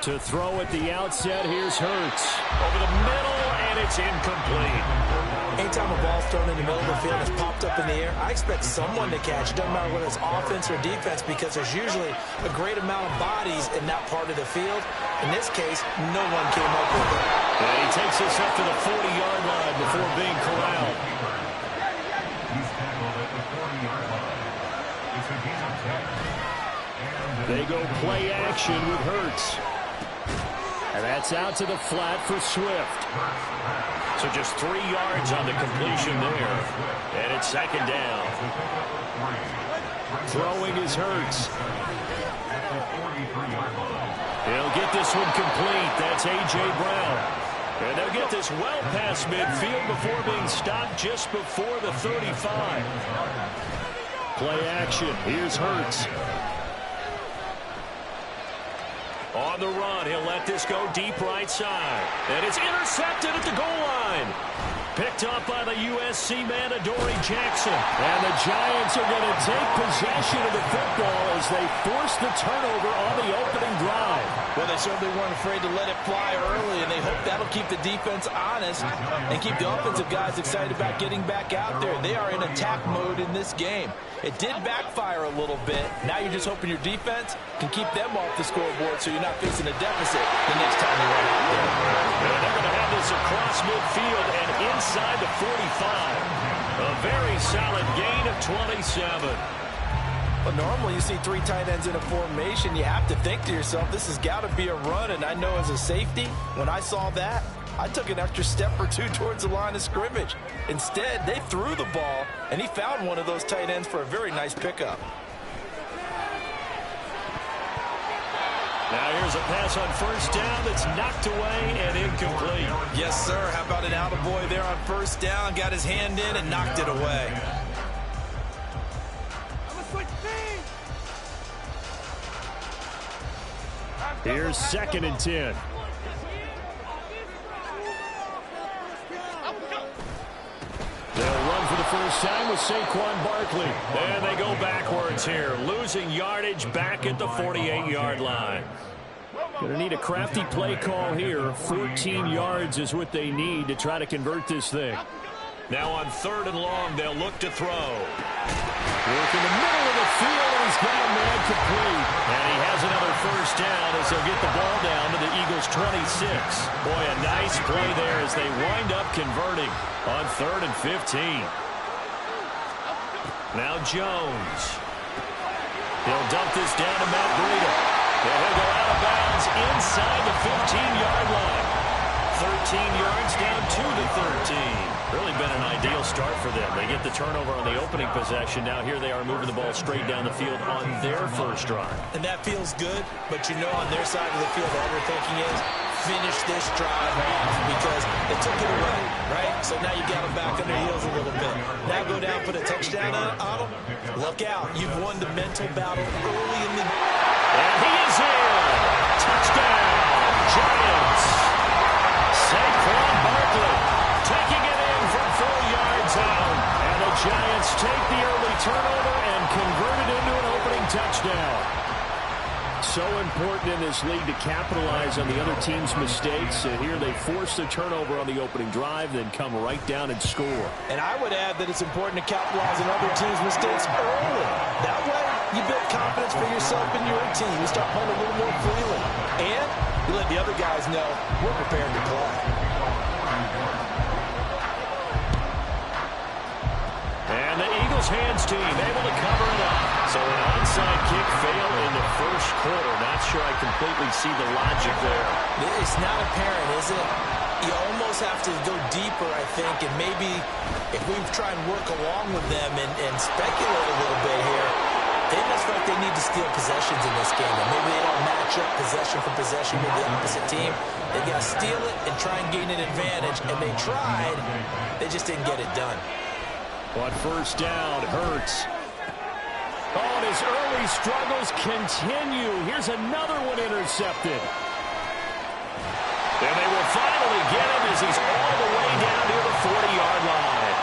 To throw at the outset, here's Hurts. Over the middle, and it's incomplete. Anytime a ball's thrown in the middle of the field and it's popped up in the air, I expect someone to catch. It doesn't matter whether it's offense or defense, because there's usually a great amount of bodies in that part of the field. In this case, no one came up with it. And he takes us up to the 40-yard line before being corralled. They go play action with Hurts. And that's out to the flat for Swift. So just 3 yards on the completion there. And it's second down. Throwing is Hurts. He'll get this one complete. That's A.J. Brown. And they'll get this well past midfield before being stopped just before the 35. Play action. Here's Hurts. On the run, he'll let this go deep right side. And it's intercepted at the goal line. Picked up by the USC man, Adoree Jackson. And the Giants are going to take possession of the football as they force the turnover on the opening drive. Well, they certainly weren't afraid to let it fly early, and they hope that'll keep the defense honest and keep the offensive guys excited about getting back out there. They are in attack mode in this game. It did backfire a little bit. Now you're just hoping your defense can keep them off the scoreboard so you're not facing a deficit the next time you run out there. And they're going to have this across midfield and inside the 45. A very solid gain of 27. Well, normally you see 3 tight ends in a formation. You have to think to yourself, this has got to be a run. And I know as a safety, when I saw that, I took an extra step or 2 towards the line of scrimmage. Instead, they threw the ball, and he found one of those tight ends for a very nice pickup. Now here's a pass on first down that's knocked away and incomplete. Yes, sir. How about an attaboy there on first down? Got his hand in and knocked it away. Here's 2nd and 10. They'll run for the first time with Saquon Barkley. And they go backwards here, losing yardage back at the 48-yard line. Going to need a crafty play call here. 14 yards is what they need to try to convert this thing. Now on 3rd and long, they'll look to throw. Work in the middle of the field, and he's got a man complete. And he has another first down as they'll get the ball down to the Eagles' 26. Boy, a nice play there as they wind up converting on 3rd and 15. Now Jones. He'll dump this down to Matt Breida. And he'll go out of bounds inside the 15-yard line. 13 yards down to the 13. Really been an ideal start for them. They get the turnover on the opening possession. Now here they are moving the ball straight down the field on their first drive. And that feels good, but you know on their side of the field all they're thinking is finish this drive off because they took it away, right? So now you got them back on their heels a little bit. Now go down, put a touchdown on them. Look out. You've won the mental battle early in the... And he is in. Touchdown, Giants. Saquon Barkley taking it in from 4 yards out. And the Giants take the early turnover and convert it into an opening touchdown. So important in this league to capitalize on the other team's mistakes. And here they force the turnover on the opening drive, then come right down and score. And I would add that it's important to capitalize on other teams' mistakes early. That way, you build confidence for yourself and your team. You start playing a little more freely. And you let the other guys know we're prepared to play. And the Eagles hands team able to cover it up. So an onside kick failed in the first quarter. Not sure I completely see the logic there. It's not apparent, is it? You almost have to go deeper, I think, and maybe if we try and work along with them and speculate a little bit here, they must feel like they need to steal possessions in this game. And maybe they don't match up possession for possession with the opposite team. They got to steal it and try and gain an advantage. And they tried. They just didn't get it done. On first down, Hurts. Oh, and his early struggles continue. Here's another one intercepted. And they will finally get him as he's all the way down near the 40-yard line.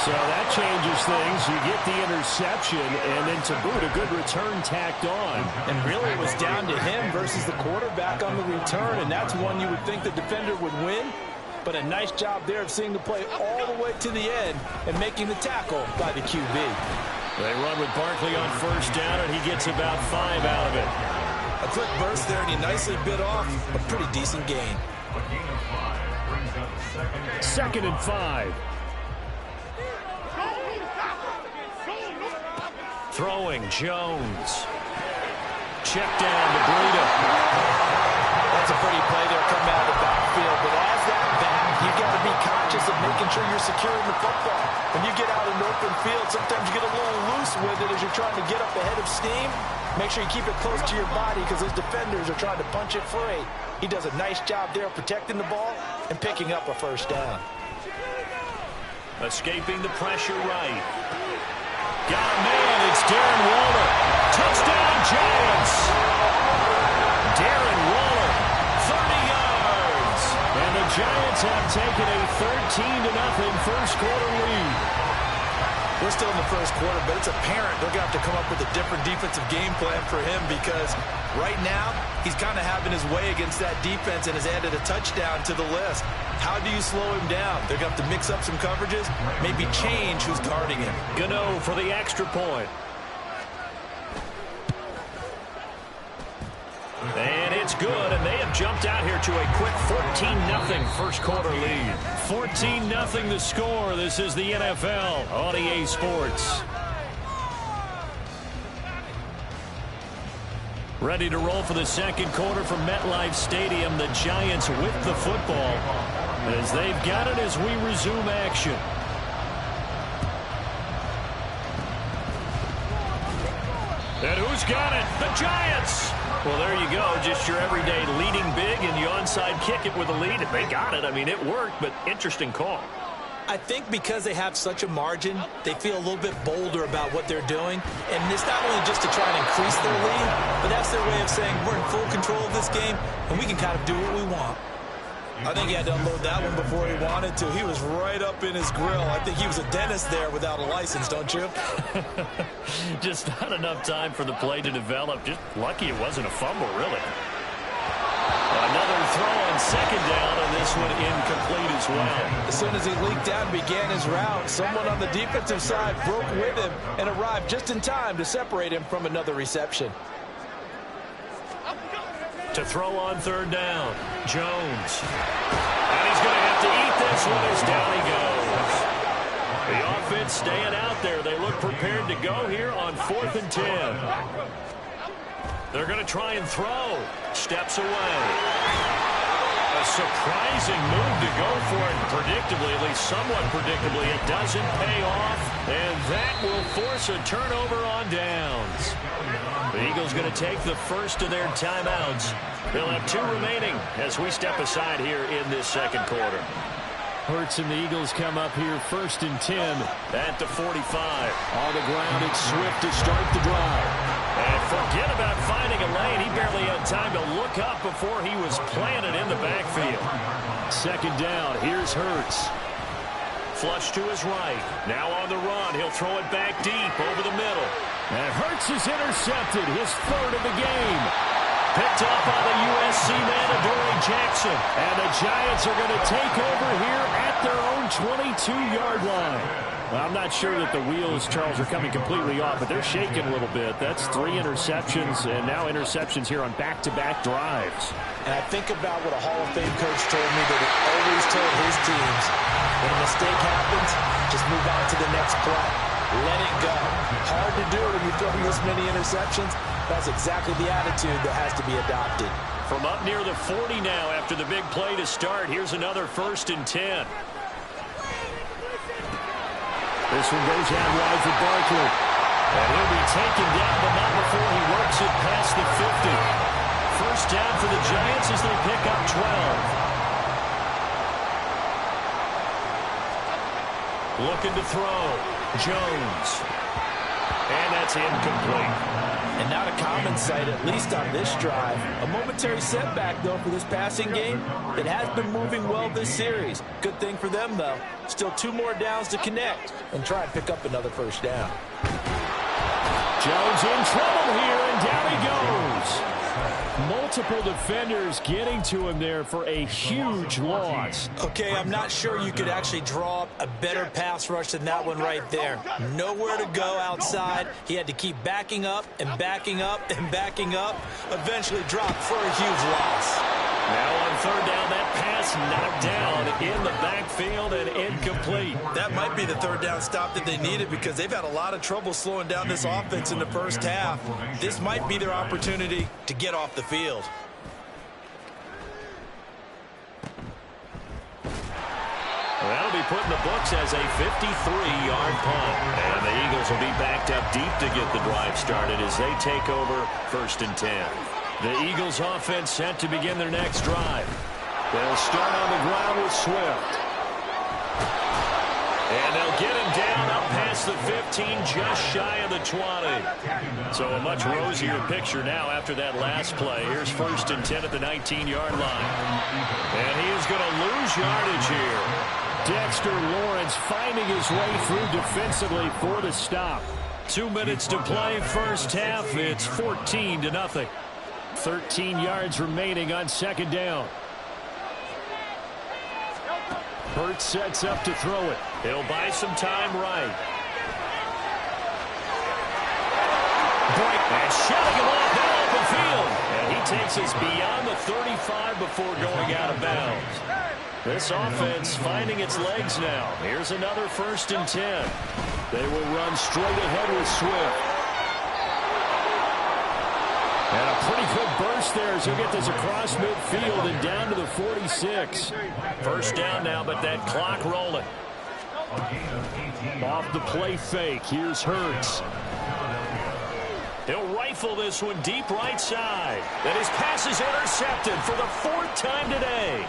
So that changes things. You get the interception, and then to boot, a good return tacked on. And really it was down to him versus the quarterback on the return, and that's one you would think the defender would win. But a nice job there of seeing the play all the way to the end and making the tackle by the QB. They run with Barkley on first down, and he gets about 5 out of it. A quick burst there, and he nicely bit off a pretty decent gain. 2nd and 5. Throwing, Jones. Check down to Breida. That's a pretty play there coming out of the backfield. But as that back, you've got to be conscious of making sure you're securing the football. When you get out in open field, sometimes you get a little loose with it as you're trying to get up ahead of steam. Make sure you keep it close to your body because those defenders are trying to punch it free. He does a nice job there protecting the ball and picking up a first down. Escaping the pressure right. Got a man, it's Darren Waller. Touchdown, Giants. Darren Waller, 30 yards. And the Giants have taken a 13-0 first quarter lead. We're still in the first quarter, but it's apparent they're going to have to come up with a different defensive game plan for him because right now he's kind of having his way against that defense and has added a touchdown to the list. How do you slow him down? They're going to have to mix up some coverages, maybe change who's guarding him. Gano for the extra point. And it's good, and they have jumped out here to a quick 14-0 first quarter lead. 14-0 the score. This is the NFL on EA Sports. Ready to roll for the second quarter from MetLife Stadium. The Giants with the football as they've got it as we resume action. And who's got it? The Giants! Well, there you go. Just your everyday leading big, and you onside kick it with a lead. If they got it, I mean, it worked, but interesting call. I think because they have such a margin, they feel a little bit bolder about what they're doing. And it's not only just to try and increase their lead, but that's their way of saying we're in full control of this game, and we can kind of do what we want. I think he had to unload that one before he wanted to. He was right up in his grill. I think he was a dentist there without a license, don't you? Just not enough time for the play to develop. Just lucky it wasn't a fumble, really. Another throw on second down, and this one incomplete as well. As soon as he leaked out and began his route, someone on the defensive side broke with him and arrived just in time to separate him from another reception. To throw on third down, Jones. And he's going to have to eat this one as down he goes. The offense staying out there. They look prepared to go here on 4th and 10. They're going to try and throw. Steps away. A surprising move to go for it. Predictably, at least somewhat predictably, it doesn't pay off. And that will force a turnover on downs. The Eagles going to take the first of their timeouts. They'll have 2 remaining as we step aside here in this second quarter. Hurts and the Eagles come up here 1st and 10 at the 45. On the ground, it's Swift to start the drive. And forget about finding a lane. He barely had time to look up before he was planted in the backfield. Second down, here's Hurts. Flush to his right. Now on the run. He'll throw it back deep over the middle. And Hurts is intercepted. His 3rd of the game. Picked up by the USC man, Adoree Jackson. And the Giants are going to take over here at their own 22-yard line. Well, I'm not sure that the wheels, Charles, are coming completely off, but they're shaking a little bit. That's 3 interceptions, and now interceptions here on back-to-back drives. And I think about what a Hall of Fame coach told me that he always told his teams, when a mistake happens, just move on to the next play. Let it go. Hard to do it when you're throwing this many interceptions. That's exactly the attitude that has to be adopted. From up near the 40 now after the big play to start, here's another 1st and 10. This one goes out wide for Barkley. And he'll be taken down, but not before he works it past the 50. First down for the Giants as they pick up 12. Looking to throw. Jones. And that's incomplete. And not a common sight, at least on this drive. A momentary setback, though, for this passing game. It has been moving well this series. Good thing for them, though. Still 2 more downs to connect and try and pick up another first down. Jones in trouble here, and down he goes. Multiple defenders getting to him there for a huge loss. Okay, I'm not sure you could actually draw up a better pass rush than that one right there. Nowhere to go outside. He had to keep backing up and backing up and backing up. Eventually dropped for a huge loss. Now on third down, that pass knocked down in the backfield and incomplete. That might be the third down stop that they needed because they've had a lot of trouble slowing down this offense in the first half. This might be their opportunity to get off the field. That'll be put in the books as a 53-yard punt. And the Eagles will be backed up deep to get the drive started as they take over 1st and 10. The Eagles offense set to begin their next drive. They'll start on the ground with Swift. And they'll get him down up past the 15, just shy of the 20. So a much rosier picture now after that last play. Here's 1st and 10 at the 19-yard line. And he is going to lose yardage here. Dexter Lawrence finding his way through defensively for the stop. 2 minutes to play first half. It's 14-0. 13 yards remaining on 2nd down. Hurts sets up to throw it. He'll buy some time right. And shoving him off that open field. And he takes us beyond the 35 before going out of bounds. This offense finding its legs now. Here's another 1st and 10. They will run straight ahead with Swift. And a pretty good burst there as he'll get this across midfield and down to the 46. First down now, but that clock rolling. Off the play fake, here's Hurts. He'll rifle this one deep right side. And his pass is intercepted for the 4th time today.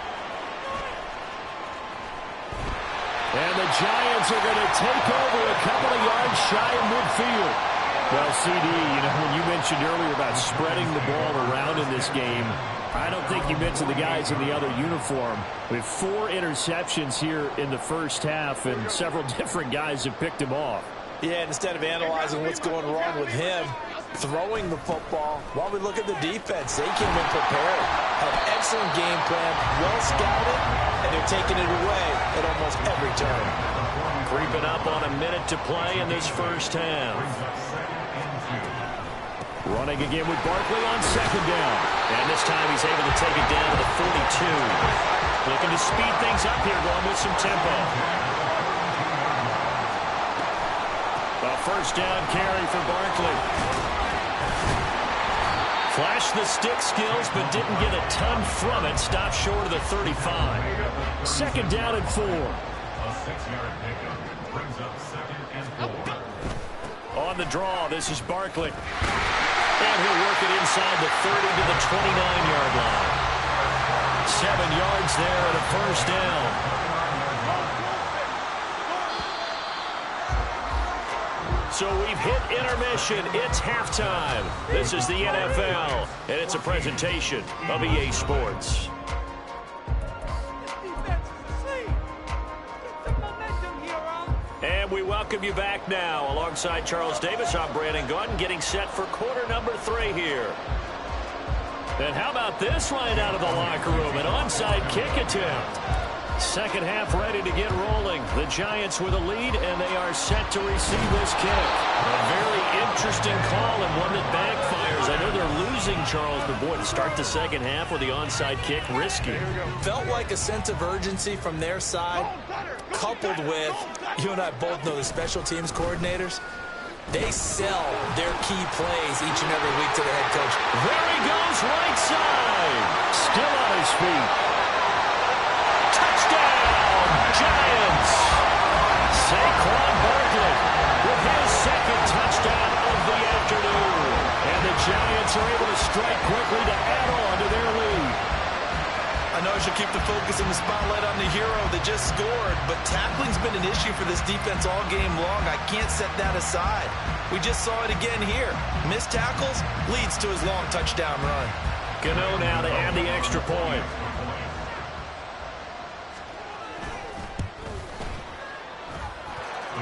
And the Giants are going to take over a couple of yards shy of midfield. Well, CD, when you mentioned earlier about spreading the ball around in this game, I don't think you mentioned the guys in the other uniform. We have 4 interceptions here in the first half, and several different guys have picked him off. Yeah, and instead of analyzing what's going wrong with him, throwing the football, while we look at the defense, they came in prepared. Have excellent game plan, well scouted, and they're taking it away at almost every turn. Creeping up on a minute to play in this first half. Running again with Barkley on 2nd down. And this time he's able to take it down to the 42. Looking to speed things up here, going with some tempo. A 1st down carry for Barkley. Flashed the stick skills, but didn't get a ton from it. Stopped short of the 35. 2nd down and 4. On the draw, this is Barkley. And he'll work it inside the 30 to the 29-yard line. 7 yards there and a 1st down. So we've hit intermission. It's halftime. This is the NFL, and it's a presentation of EA Sports. And we welcome you back now. Alongside Charles Davis, I'm Brandon Gaudin, getting set for quarter number 3 here. And how about this right out of the locker room? An onside kick attempt. Second half ready to get rolling. The Giants with a lead, and they are set to receive this kick. A very interesting call and one that backfires. I know they're losing, Charles, but boy, to start the second half with the onside kick, risky. Felt like a sense of urgency from their side, coupled with, you and I both know the special teams coordinators, they sell their key plays each and every week to the head coach. There he goes, right side. Still on his feet. Touchdown, Giants. Saquon Barkley with his 2nd touchdown of the afternoon. And the Giants are able to strike quickly to add on to their lead. I know I should keep the focus and the spotlight on the hero that just scored, but tackling's been an issue for this defense all game long. I can't set that aside. We just saw it again here. Missed tackles leads to his long touchdown run. Gano now to add the extra point.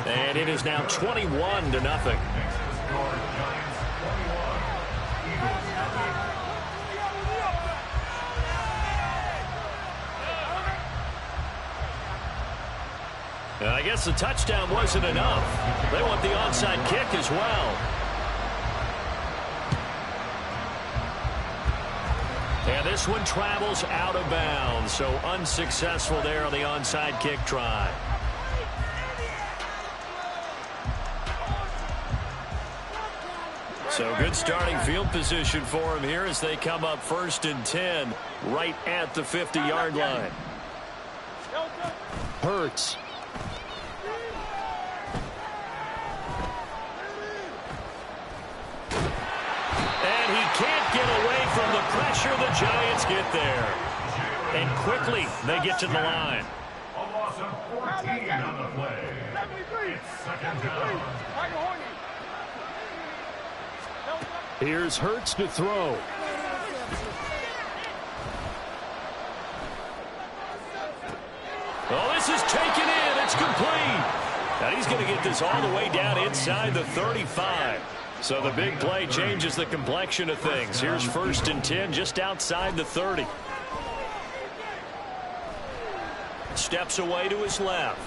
And it is now 21-0. I guess the touchdown wasn't enough. They want the onside kick as well. And this one travels out of bounds, so unsuccessful there on the onside kick try. So good starting field position for him here as they come up 1st and 10 right at the 50-yard line. Hurts. And he can't get away from the pressure. The Giants get there. And quickly they get to the line. A loss of 14 on the play. It's 2nd down. Here's Hurts to throw. Oh, this is taken in. It's complete. And he's going to get this all the way down inside the 35. So the big play changes the complexion of things. Here's 1st and 10 just outside the 30. Steps away to his left.